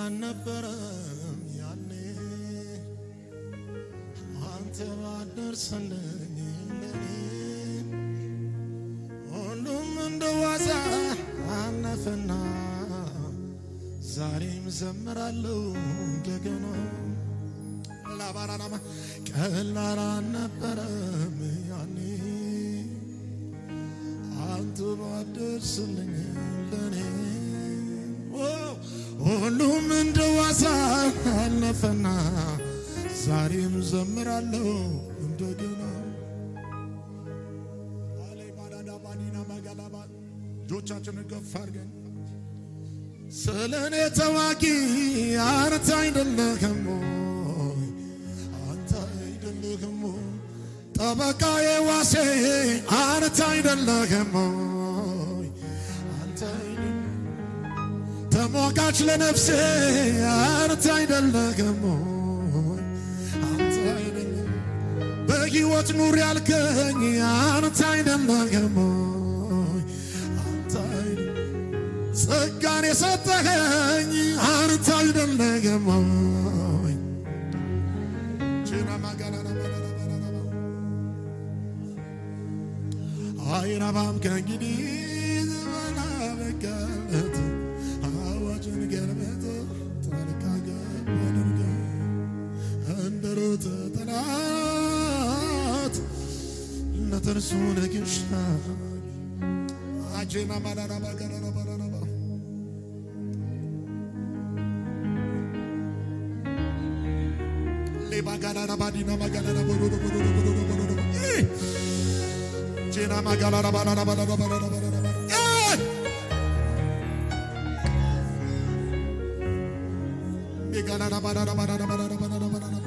አልነበረም ያኔ አንተ ባትደርስልኝ ለኔ ሁሉም እንደ ዋዛ አለፈና ዛሬም ዘምራለሁ እንደገና ላባራናማ ቀላል አልነበረም ያኔ አንተ ባትደርስልኝ ለኔ ሁሉም እንደ ዋዛ አለፈና ዛሬም ዘምራለሁ እንደገና አለ ባዳዳ ባዲና ማጋላባ ጆቻችንን ከፍ አድርገን ስለኔ ተዋጊ አንተ አይደለህም ወይ አንተ አይደለህም ጠበቃዬ ዋሴ አንተ አይደለህም ወይ አንተ ተሟጋች ለነፍሴ አንተ አይደለህም ወይ አንተ አይደለህም በሕይወት ኑር ያልከኝ አንተ አይደለህም ወይ አንተ አይደለህም ጸጋን የሰጠኸኝ አንተ አይደለህም ወይ አይረባም ከእንግዲህ ዘመን አበቃለት አዋጅን ገልበጥ ተልካገር ወደርገ እንደሮተ ጠላት ለተርሱ ነግሻ አጄና ማላና ባጋና ባላና ሌባጋና ባዲና ማጋና ቦዶ ጄና ማጋና ባላና ባላና ባላና Gana banana banana banana banana banana.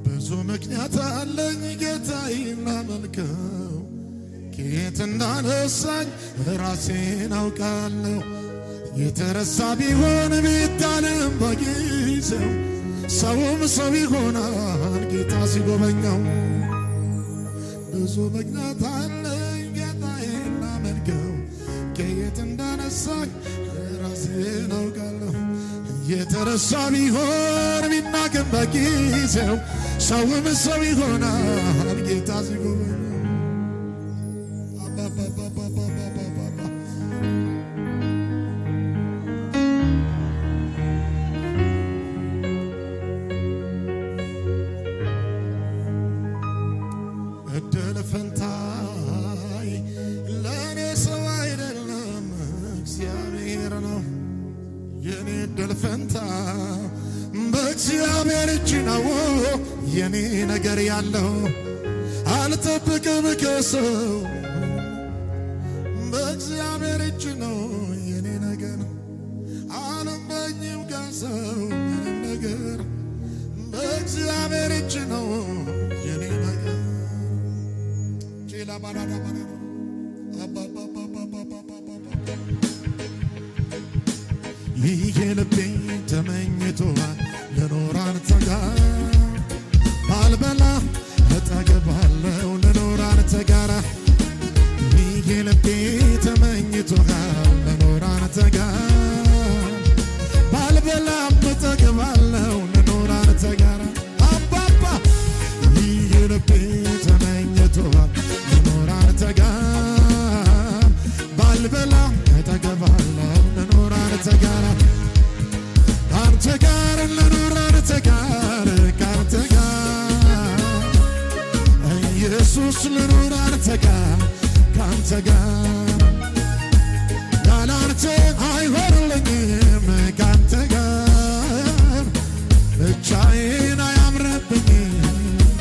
ብዙ ምክንያት አለኝ ጌታዬን ላመልከው ከየት እንዳነሳኝ ራሴን አውቃለሁ የተረሳ ቢሆን ቢታለም በጊዜው ሰውም ሰው ይሆናል ጌታ ሲጎበኛው ብዙ ምክንያት አለኝ ጌታዬን ላመልከው ከየት እንዳነሳኝ ራሴን አውቃለሁ የተረሳ ቢሆን ቢናቅም በጊዜው ሰውም ሰው ይሆናል ጌታ ሲጎበኛው እድል ፈንታይ ለእኔ ሰው አይደለም እግዚአብሔር ነው የኔ እድል ፈንታ በእግዚአብሔር እጅ ነው የኔ ነገር ያለው አልጠብቅም ከሰው በእግዚአብሔር እጅ ነው የኔ ነገር አልመኝም ከሰው ምንም ነገር በእግዚአብሔር እጅ ነው የኔ ነገር ይሄ ልቤ ተመኝቶሃል ልኖር አንተ ጋር ባልበላ እጠግባለሁ ልኖር አንተ ጋር ይሄ ልቤ ተመኝቶሃል ልኖር አንተ ጋር ባልበላ እጠግባለሁ ልኖር አንተ ጋር አባባ ይሄ ልቤ ተመኝቶሃል ልኖር አንተ ጋር ባልበላ እጠግባለሁ ልኖር አንተ ጋር ካንተ ጋር ልኖር አንተ ጋር ካንተ ጋር ኢየሱስ ልኖር አንተ ጋር ካንተ ጋር ያለ አንተ አይሆንልኝም ካንተ ጋር ብቻዬን አያምርብኝም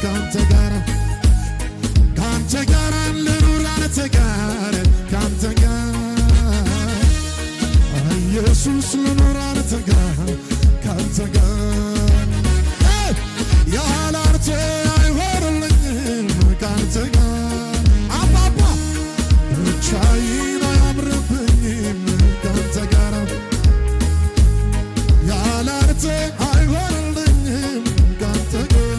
ካንተ ጋር ካንተ ጋር ልኑር አንተ ጋር ካንተ ጋር ኢየሱስ ልኑር አንተ ጋር ካንተ ጋር ያለ አንተ አይሆንልኝም ካንተ ጋር አባባ ብቻዬን አያምርብኝም ካንተ ጋር ያለ አንተ አይሆንልኝም ካንተ ጋር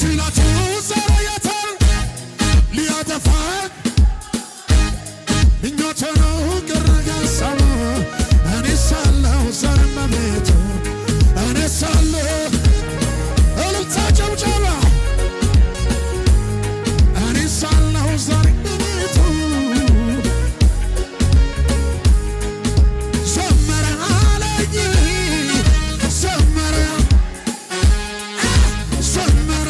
ጅላቱ ዛሬ የታል ሊያጠፋ ምኞቴ ነው ቅር ያሰሙ እኔ ሳለሁ ዛሬም በቤቱ እኔ ሳለሁ እልልታ ጭብጨባ እኔ ሳለሁ ዛሬም በቤቱ ዘመረ አለኝ ዘመረ ዘመረ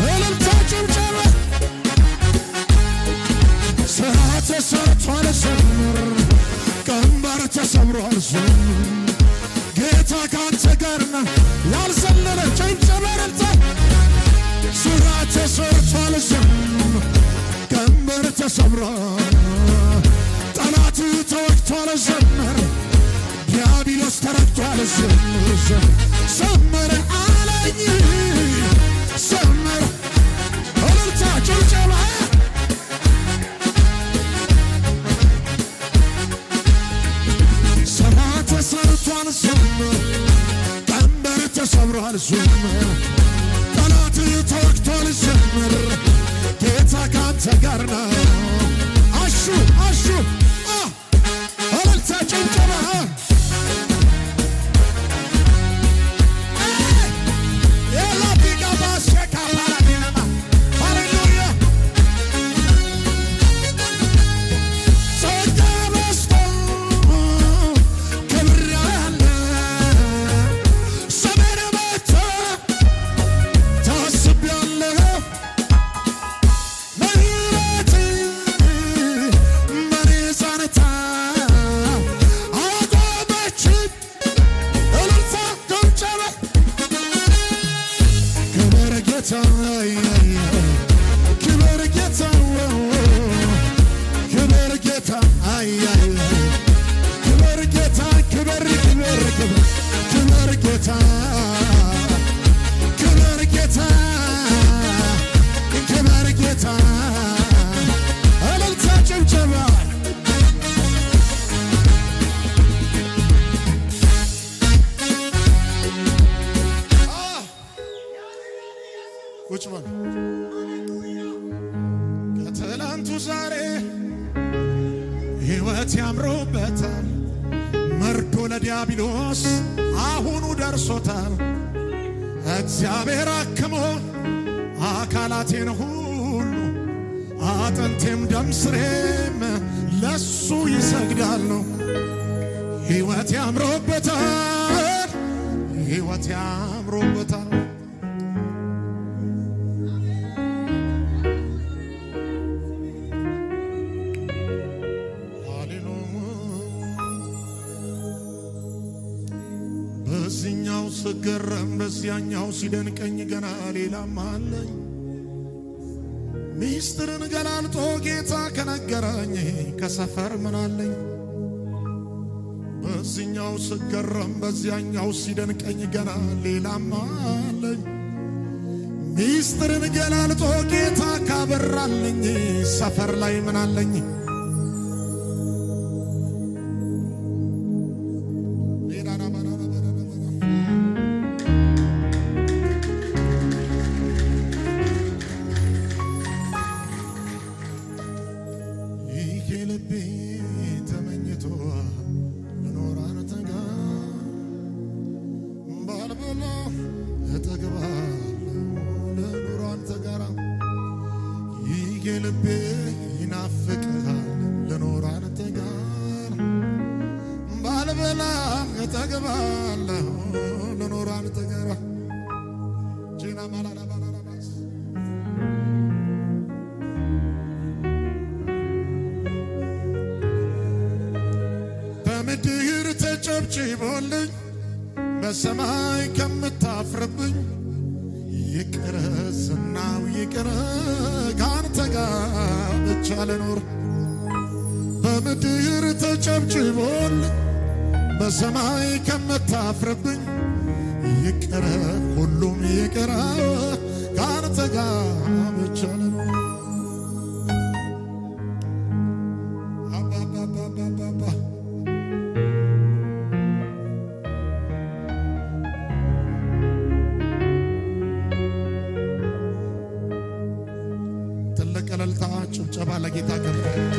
እልልታ ጭብጨባ ስራ ተሰርቷል ዘምር ቀንበር ተሰብሯል ዘምር ጌታ ካንተ ጋር ነው ያልዘለለ ጭብጨባ እልልታ ስራ ተሰርቷል ዘምር ቀንበር ተሰብሯል ጠላት ተወግቷል ዘምር ዲያብሎስ ተረግጧል ዘምር ዘምር አለኝ ዘምር እልልታ ጭብጨባ ስራ ተሰርቷል ዘምር ቀንበር ተሰብሯል ዘምር ጠላት ተወግቷል ዘምር ጌታ ካንተ ጋር ነው አሹ አሹ እልልታ ጭብጨባ ክብር ጌታ ክብር ጌታ ክብር ጌታ ክብር ክብር ክብር ጌታ ክብር ጌታ ክብር ጌታ እልልታ ጭብጨባ ቁጭ በል ከትላንቱ ዛሬ ሕይወት ያምሮበታል መርዶ ለዲያብሎስ አሁኑ ደርሶታል እግዚአብሔር አክሞ አካላቴን ሁሉ አጥንቴም ደም ስሬም ለሱ ይሰግዳሉ ሕይወት ያምሮበታል ሕይወት ያምሮበታል በዚህኛው ስገረም በዚያኛው ሲደንቀኝ ገና ሌላም አለኝ ሚስጥርን ገላልጦ ጌታ ከነገረኝ ከሰፈር ምን አለኝ በዚህኛው ስገረም በዚያኛው ሲደንቀኝ ገና ሌላም አለኝ ሚስጥርን ገላልጦ ጌታ ካበራልኝ ሰፈር ላይ ምን አለኝ ልቤ ተመኝቶ ልኖር አንተ ጋር ባልበላ እጠግባለሁ ልኖር አንተ ጋር ይሄ ልቤ ይናፍቅሃል ልኖር አንተ ጋር ባልበላ እጠግባለሁ ልኖር አንተ ጋር ጂና ማላላ ባላባስ በምድር ተጨብጭቦልኝ በሰማይ ከምታፍርብኝ ይቅር ዝናው ይቅር ካንተ ጋር ብቻ ልኖር በምድር ተጨብጭቦልኝ በሰማይ ከምታፍርብኝ ይቅር ሁሉም ይቅር ካንተ ጋር ብቻ ልኖር ጭብጨባ ለጌታ ክብር።